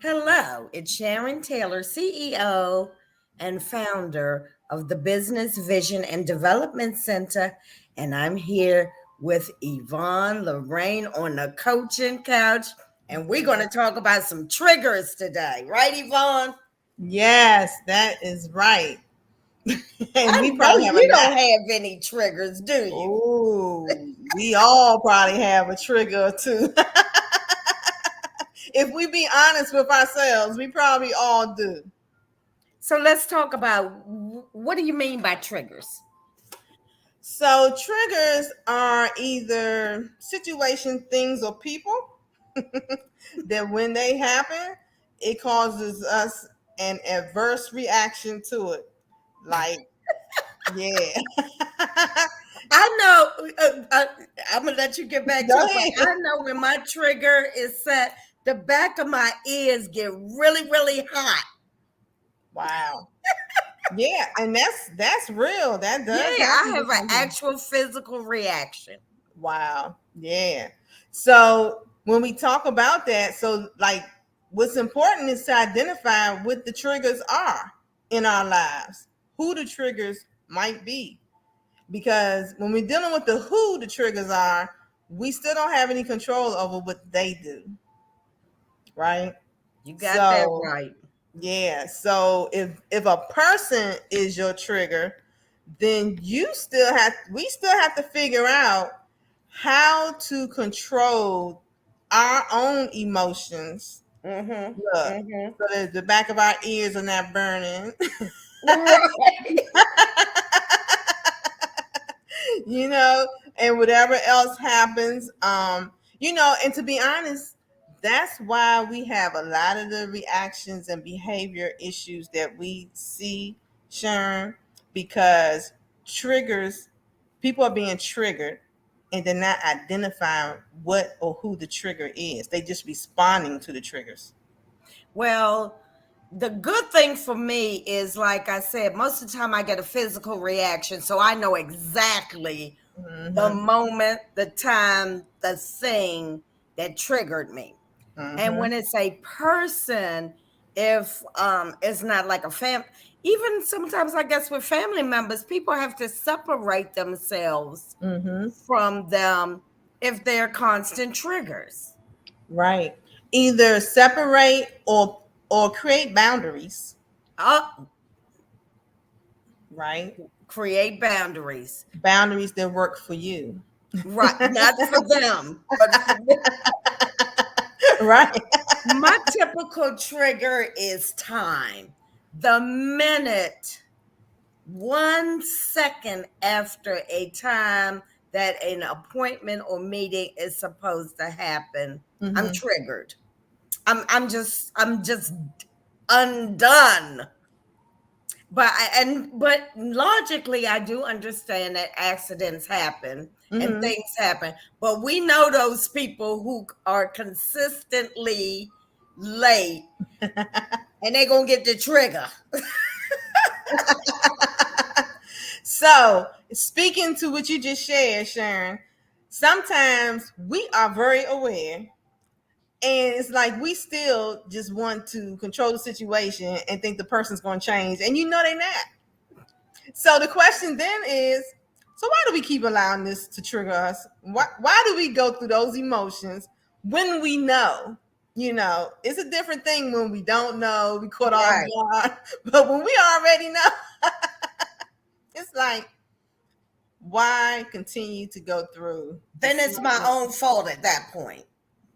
Hello, it's Sharon Taylor, CEO and founder of the Business Vision and Development Center, and I'm here with Yvonne Lorraine on the coaching couch, and we're going to talk about some triggers today, right, Yvonne? Yes, that is right. And I we know probably have a you lot. don't have any triggers, do you? Oh, we all probably have a trigger or two. If we be honest with ourselves, we probably all do. So let's talk about what do you mean by triggers? So triggers are either situation, things, or people that when they happen, it causes us an adverse reaction to it. Like, yeah. I know. I'm gonna let you get back to Go it, but ahead. I know when my trigger is set, the back of my ears get really, really hot. Wow. Yeah, and that's real. That Yeah, does I happen have an because actual physical reaction. wow. Yeah. So when we talk about that, so like what's important is to identify what the triggers are in our lives, who the triggers might be. Because when we're dealing with the who the triggers are, we still don't have any control over what they do, right? You got that So right. yeah. So if a person is your trigger, then we still have to figure out how to control our own emotions. Mm-hmm. Look, Mm-hmm. so that the back of our ears are not burning. Right. you know, and whatever else happens, and to be honest, that's why we have a lot of the reactions and behavior issues that we see, Sharon, because triggers, people are being triggered and they're not identifying what or who the trigger is. They just responding to the triggers. Well, the good thing for me is, like I said, most of the time I get a physical reaction, so I know exactly the Mm-hmm. moment, the time, the thing that triggered me. And Mm-hmm. when it's a person, if it's not like a fam, even sometimes I guess with family members, people have to separate themselves Mm-hmm. from them if they're constant triggers. Right. Either separate or create boundaries, Uh, right? create boundaries. Boundaries that work for you. Right. Not for them, but for me. Right. My typical trigger is time. The minute 1 second after a time that an appointment or meeting is supposed to happen, I'm Mm-hmm. triggered. I'm just undone. But logically I do understand that accidents happen and Mm-hmm. things happen. But we know those people who are consistently late and they're gonna get the trigger. So, speaking to what you just shared, Sharon, sometimes we are very aware, and it's like we still just want to control the situation and think the person's going to change, and they're not. So the question then is, so why do we keep allowing this to trigger us? Why do we go through those emotions when we know? It's a different thing when we don't know, we caught off Right. guard, but when we already know, it's like, why continue to go through the Then it's my cycle? own fault at that point.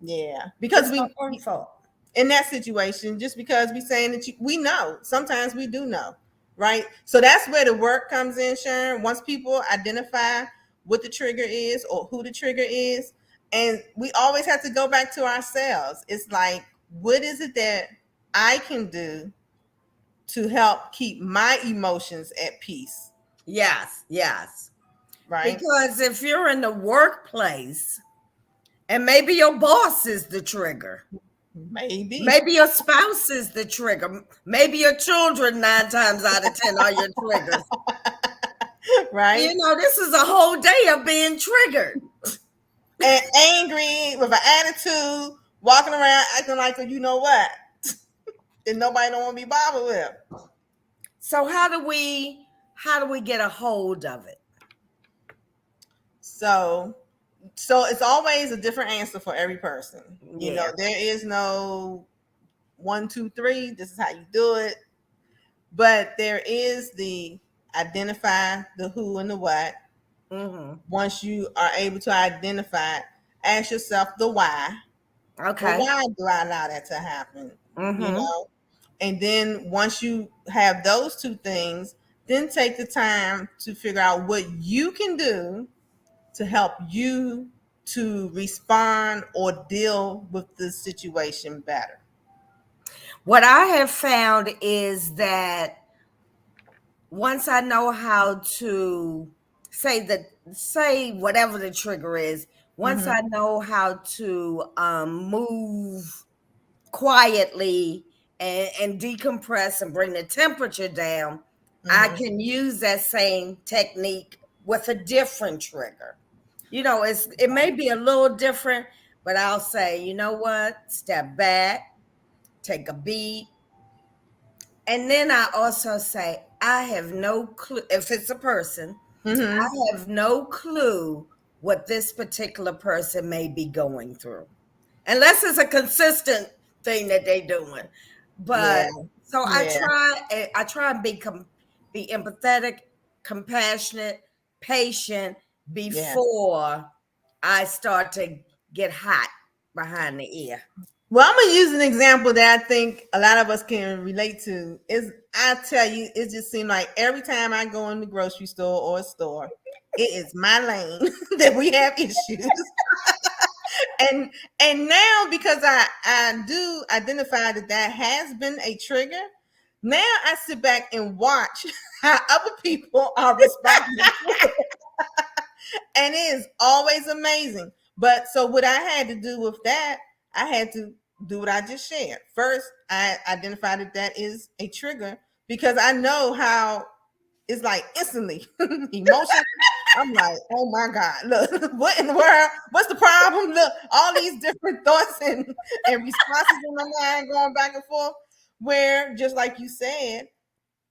Yeah, because It's my we own fault. in that situation, just because we saying that we know, sometimes we do know, right? So that's where the work comes in, Sharon. Once people identify what the trigger is or who the trigger is, and we always have to go back to ourselves. It's like, what is it that I can do to help keep my emotions at peace, Yes, yes. right? Because if you're in the workplace and maybe your boss is the trigger, Maybe. maybe your spouse is the trigger, maybe your children 9 times out of 10 are your triggers. Right? This is a whole day of being triggered. And angry with an attitude, walking around acting like, you know what? that nobody don't want to be bothered with. So how do we get a hold of it? So it's always a different answer for every person. Yeah. There is no 1, 2, 3. This is how you do it. But there is the identify the who and the what. Mm-hmm. Once you are able to identify, ask yourself the why. Well, Okay. why do I allow that to happen? You Mm-hmm. know, and then once you have those two things, then take the time to figure out what you can do to help you to respond or deal with the situation better. What I have found is that once I know how to say whatever the trigger is, once Mm-hmm. I know how to move quietly and decompress and bring the temperature down, I Mm-hmm. can use that same technique with a different trigger. It may be a little different, but I'll say, you know what? Step back, take a beat. And then I also say, I have no clue. If it's a person, Mm-hmm. I have no clue what this particular person may be going through, unless it's a consistent thing that they're doing. Yeah. But so Yeah. I try and be empathetic, compassionate, patient Yeah. before I start to get hot behind the ear. Well, I'm gonna use an example that I think a lot of us can relate to. Is I tell you, it just seems like every time I go in the grocery store or a store, it is my lane that we have issues. And now because I do identify that has been a trigger, now I sit back and watch how other people are responding, and it is always amazing. But so what I had to do with that, I had to do what I just shared. First, I identified that is a trigger because I know how it's like instantly emotion. I'm like, oh my God, look, what in the world? What's the problem? Look, all these different thoughts and responses in my mind going back and forth. Where just like you said,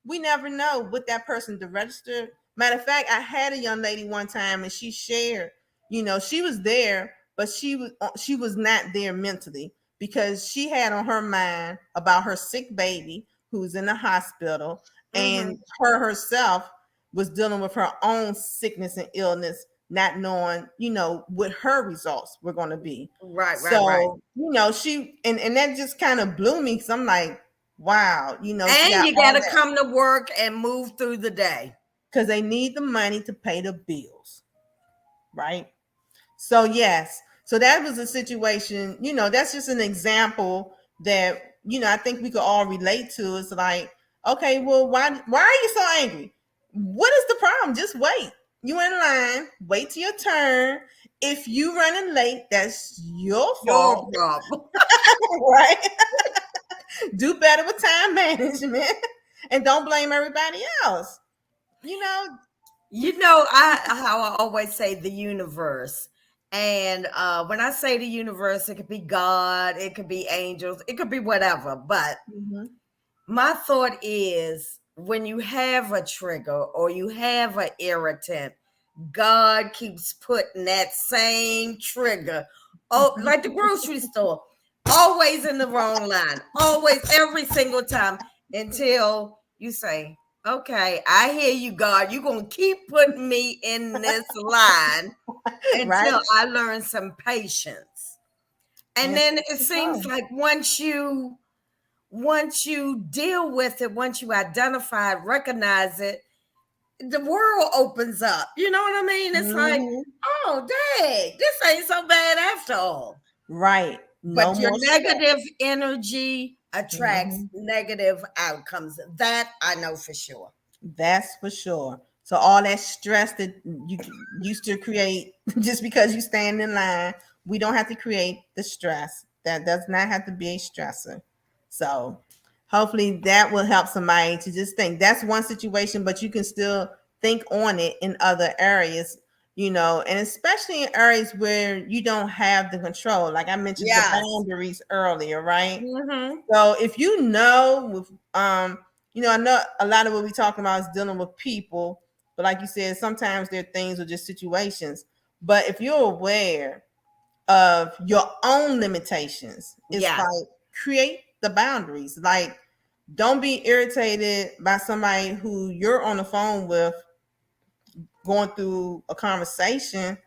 we never know what that person to register. Matter of fact, I had a young lady one time and she shared, she was there, but she was not there mentally because she had on her mind about her sick baby who's in the hospital, and Hmm. her herself was dealing with her own sickness and illness, not knowing, what her results were going to be. Right, right, right. So, she and that just kind of blew me because I'm like, wow, she And got you got all to that come to work and move through the day. because they need the money to pay the bills, right? So yes, so that was a situation. That's just an example that I think we could all relate to. It's like, okay, well, why are you so angry? What is the problem? Just wait. You in line. Wait till your turn. If you running late, that's your Your fault, problem. right? Do better with time management, and don't blame everybody else. You know, I how I always say the universe. And when I say the universe, it could be God, it could be angels, it could be whatever. But Mhm. my thought is when you have a trigger or you have an irritant, God keeps putting that same trigger. Oh, like the grocery store, always in the wrong line, always every single time until you say, okay, I hear you, God. You're going to keep putting me in this line right? until I learn some patience. And And then that's it the seems time. like once you deal with it, once you identify it, recognize it, the world opens up. You know what I mean? It's like, Mhm. oh, dang, this ain't so bad after all. Right. No But your more stress. negative energy attracts Mhm. negative outcomes. That I know for sure. That's for sure. So all that stress that you used to create just because you stand in line, we don't have to create the stress. That does not have to be a stressor. So hopefully that will help somebody to just think that's one situation, but you can still think on it in other areas. and especially in areas where you don't have the control. Like I mentioned the Yes. boundaries earlier, right? Mm-hmm. So if you know with I know a lot of what we talking about is dealing with people, but like you said, sometimes there are things or just situations. But if you're aware of your own limitations, it's Yes. like create the boundaries. Like don't be irritated by somebody who you're on the phone with going through a conversation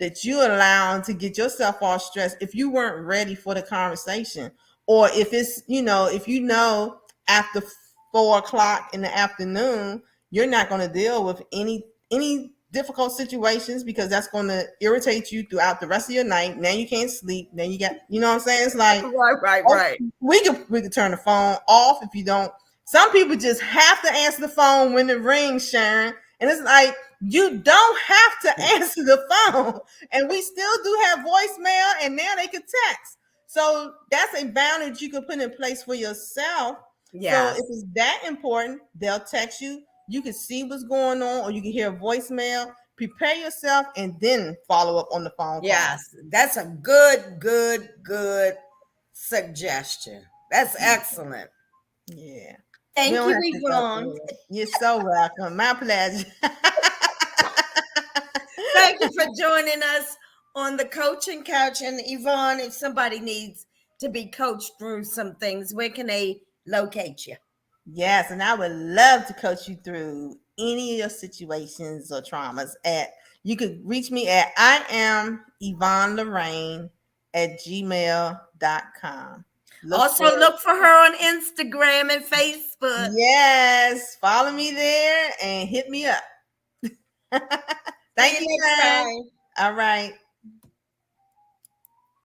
that you allowed to get yourself all stressed if you weren't ready for the conversation. Or if it's, if after 4 o'clock in the afternoon, you're not going to deal with any difficult situations because that's going to irritate you throughout the rest of your night. Now you can't sleep. Then you got, what I'm saying? It's like, Right, right, oh, right. we could turn the phone off if you don't. Some people just have to answer the phone when it rings, Sharon. And it's like you don't have to answer the phone. And we still do have voicemail, and now they can text. So that's a boundary that you can put in place for yourself. So if Yes. it's that important, they'll text you. You can see what's going on, or you can hear a voicemail. Prepare yourself and then follow up on the phone call. Yes. That's a good, good, good suggestion. That's excellent. Yeah. We Thank don't you, have to go Yvonne. through it. You're so welcome. My pleasure. Thank you for joining us on the coaching couch. And Yvonne, if somebody needs to be coached through some things, where can they locate you? Yes, and I would love to coach you through any of your situations or traumas. You could reach me at I am Yvonne Lorraine at gmail.com. Look Also, for look for her on Instagram and Facebook. Yes, follow me there and hit me up. See Thank you you, next Sharon. time. All right.